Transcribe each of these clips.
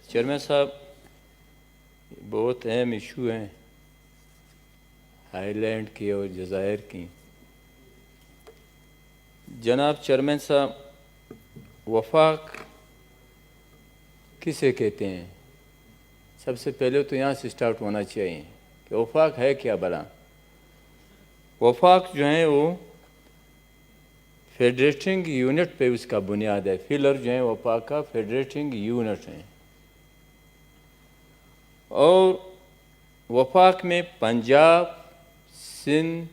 Chairman صاحب بہت اہم ایشو ہیں آئی لینڈ کی اور جزائر کی. جناب چیئرمین صاحب وفاق کسے کہتے ہیں؟ سب سے پہلے تو یہاں سے سٹارٹ ہونا چاہیے کہ وفاق ہے کیا بلا. وفاق جو ہیں وہ فیڈریٹنگ یونٹ پہ اس کا بنیاد ہے. فلر جو ہیں وفاق کا فیڈریٹنگ یونٹ ہیں اور وفاق میں پنجاب، سندھ،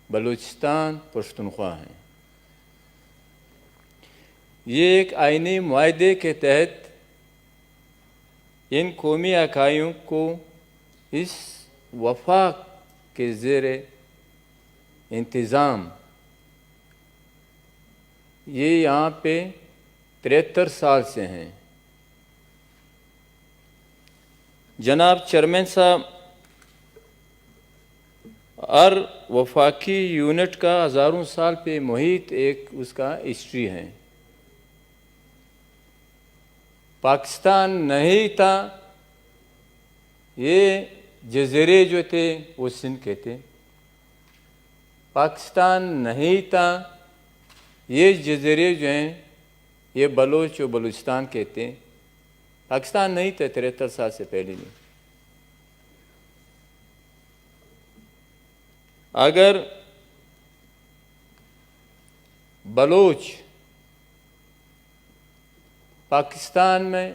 بلوچستان، پشتونخوا ہیں. یہ ایک آئینی معاہدے کے تحت ان قومی اکائیوں کو اس وفاق کے زیر انتظام یہ یہاں پہ 73 سال سے ہیں. جناب چیئرمین صاحب ہر وفاقی یونٹ کا ہزاروں سال پہ محیط ایک اس کا ہسٹری ہے. پاکستان نہیں تھا، یہ جزیرے جو تھے وہ سندھ کے تھے. پاکستان نہیں تھا، یہ جزیرے جو ہیں یہ بلوچ و بلوچستان کے تھے. پاکستان نہیں تھا 73 سال سے پہلے نہیں. اگر بلوچ پاکستان میں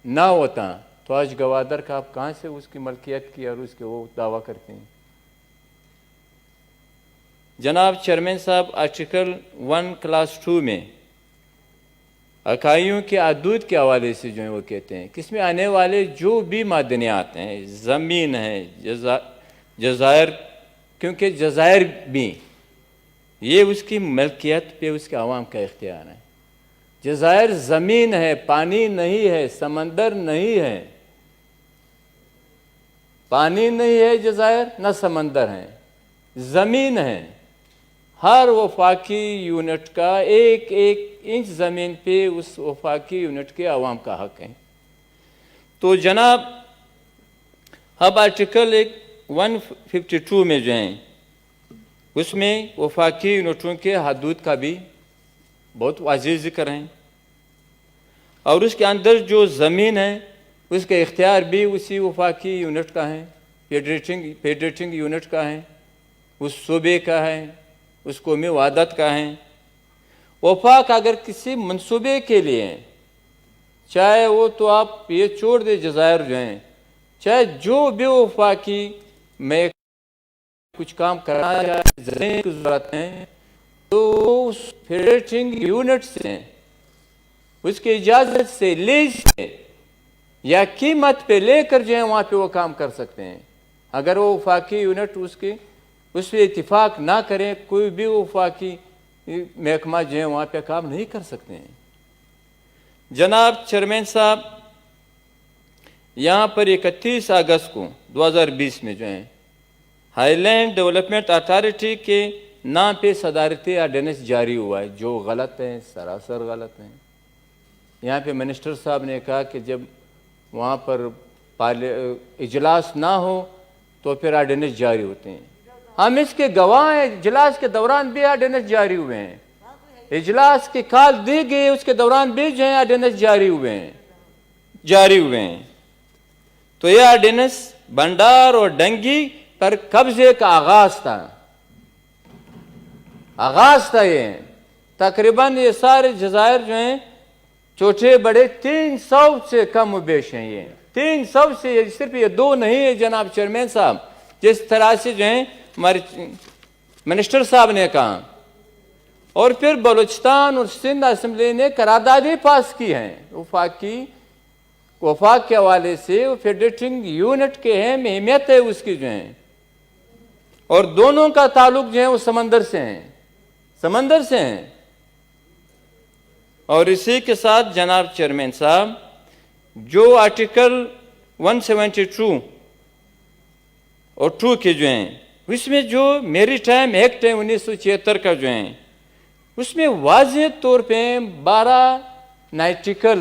نہ ہوتا تو آج گوادر کا آپ کہاں سے اس کی ملکیت کی اور اس کے وہ دعویٰ کرتے ہیں؟ جناب چیئرمین صاحب آرٹیکل 1 کلاس 2 میں اکائیوں کے حدود کے حوالے سے جو ہیں وہ کہتے ہیں کہ اس میں آنے والے جو بھی معدنیات ہیں، زمین ہے، جزائر، کیونکہ جزائر بھی یہ اس کی ملکیت پہ اس کے عوام کا اختیار ہے. جزائر زمین ہے، پانی نہیں ہے، سمندر نہیں ہے. پانی نہیں ہے جزائر، نہ سمندر ہے، زمین ہے. ہر وفاقی یونٹ کا ایک ایک انچ زمین پہ اس وفاقی یونٹ کے عوام کا حق ہے. تو جناب اب آرٹیکل 152 میں جو ہیں اس میں وفاقی یونٹوں کے حدود کا بھی بہت واضح ذکر ہیں اور اس کے اندر جو زمین ہے اس کا اختیار بھی اسی وفاقی یونٹ کا ہے، فیڈریٹنگ یونٹ کا ہے، اس صوبے کا ہے، اس قومی وحدت کا ہے. وفاق اگر کسی منصوبے کے لیے چاہے وہ تو آپ یہ چھوڑ دیں جزائر جو ہیں، چاہے جو بھی وفاقی میں کچھ کام کرنا چاہے زمین کی ضرورت ہے تو اس فیڈریٹنگ یونٹ سے اس کی اجازت سے لیز سے یا قیمت پہ لے کر جو ہے وہاں پہ وہ کام کر سکتے ہیں. اگر وہ وفاقی یونٹ اس پہ اتفاق نہ کریں کوئی بھی وفاقی محکمہ جو ہے وہاں پہ کام نہیں کر سکتے ہیں. جناب چیئرمین صاحب یہاں پر 31 اگست کو 2020 میں جو ہے ہائی لینڈ ڈیولپمنٹ اتھارٹی کے نام پہ صدارتی آرڈیننس جاری ہوا ہے جو غلط ہے، سراسر غلط ہے. یہاں پہ منسٹر صاحب نے کہا کہ جب وہاں پر اجلاس نہ ہو تو پھر آرڈیننس جاری ہوتے ہیں. ہم اس کے گواہ ہیں، اجلاس کے دوران بھی آرڈیننس جاری ہوئے ہیں، اجلاس کی کال دی گئی اس کے دوران بھی جو ہے آرڈیننس جاری ہوئے ہیں. تو یہ آرڈیننس بنڈار اور ڈنگی پر قبضے کا آغاز تھا. یہ تقریباً یہ سارے جزائر جو ہیں چھوٹے بڑے 300 سے کم و بیش ہیں. یہ 300 سے صرف یہ 2 نہیں ہے جناب چیئرمین صاحب، جس طرح سے جو ہیں ہمارے منسٹر صاحب نے کہا. اور پھر بلوچستان اور سندھ اسمبلی نے قراردادیں پاس کی ہیں وفاق کے حوالے سے. وہ فیڈریٹنگ یونٹ کے اہم اہمیت ہے اس کی جو ہیں، اور دونوں کا تعلق جو ہے وہ سمندر سے ہیں. اور اسی کے ساتھ جناب چیئرمین صاحب جو آرٹیکل 172 اور 2 کے جو ہیں اس میں جو میری ٹائم ایکٹ ہے 1976 کا جو ہیں اس میں واضح طور پہ 12 نائٹیکل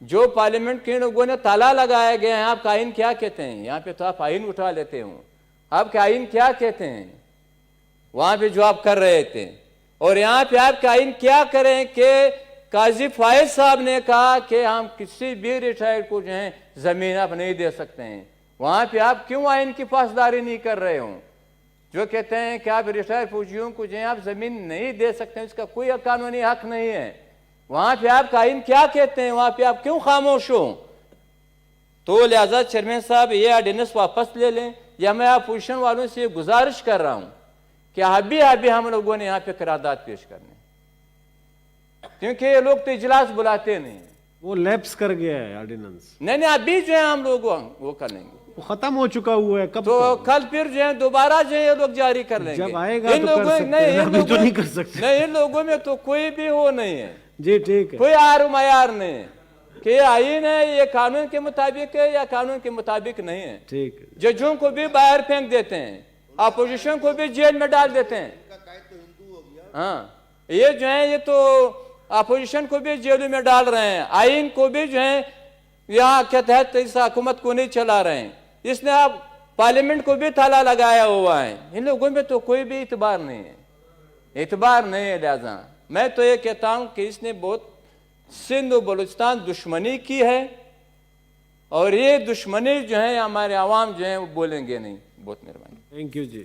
جو پارلیمنٹ کے لوگوں نے تالا لگایا گیا ہے، آپ کا آئین کیا کہتے ہیں؟ یہاں پہ تو آپ آئین اٹھا لیتے ہوں، آپ کا آئین کیا کہتے ہیں وہاں پہ جو آپ کر رہے تھے؟ اور یہاں پہ آپ کا آئین کیا کریں کہ قاضی فائز صاحب نے کہا کہ ہم کسی بھی ریٹائرڈ کو جو ہے زمین آپ نہیں دے سکتے ہیں، وہاں پہ آپ کیوں آئین کی پاسداری نہیں کر رہے ہوں؟ جو کہتے ہیں کہ آپ ریٹائرڈ فوجیوں کو جو ہے آپ زمین نہیں دے سکتے ہیں، اس کا کوئی قانونی حق نہیں ہے، وہاں پہ آپ کا آئین کیا کہتے ہیں؟ وہاں پہ آپ کیوں خاموش ہوں؟ تو لہذا چیئرمین صاحب یہ آرڈیننس واپس لے لیں، یا میں اپوزیشن والوں سے یہ گزارش کر رہا ہوں کہ ابھی ہم لوگوں نے یہاں پہ قرارداد پیش کرنے، کیونکہ یہ لوگ تو اجلاس بلاتے نہیں ہیں۔ وہ لیپس کر گیا ہے آرڈیننس، نہیں ابھی جو ہے ہم لوگ وہ کر لیں گے، وہ ختم ہو چکا ہوا ہے، کب تو کل پھر جو ہے دوبارہ جو ہے یہ لوگ جاری کر لیں گے، جب آئے گا تو کر سکتے ہیں، ابھی تو نہیں کر سکتے۔ نہیں، ان لوگوں میں تو کوئی بھی وہ نہیں ہے، جی ٹھیک ہے، کوئی آر و معیار نہیں ہے کہ یہ آئین ہے، یہ قانون کے مطابق ہے یا قانون کے مطابق نہیں ہے۔ ٹھیک ہے، ججوں کو بھی باہر پھینک دیتے ہیں، اپوزیشن کو بھی جیل میں ڈال دیتے ہیں۔ ہاں، یہ جو ہے یہ تو اپوزیشن کو بھی جیلوں میں ڈال رہے ہیں، آئین کو بھی جو ہے یہاں کے تحت اس حکومت کو نہیں چلا رہے ہیں، اس نے اب پارلیمنٹ کو بھی تالا لگایا ہوا ہے۔ ان لوگوں میں تو کوئی بھی اعتبار نہیں ہے، اعتبار نہیں ہے۔ لہذا میں تو یہ کہتا ہوں کہ اس نے بہت سندھ و بلوچستان دشمنی کی ہے، اور یہ دشمنی جو ہے ہمارے عوام جو ہیں وہ بولیں گے نہیں۔ بہت مہربانی۔ Thank you G.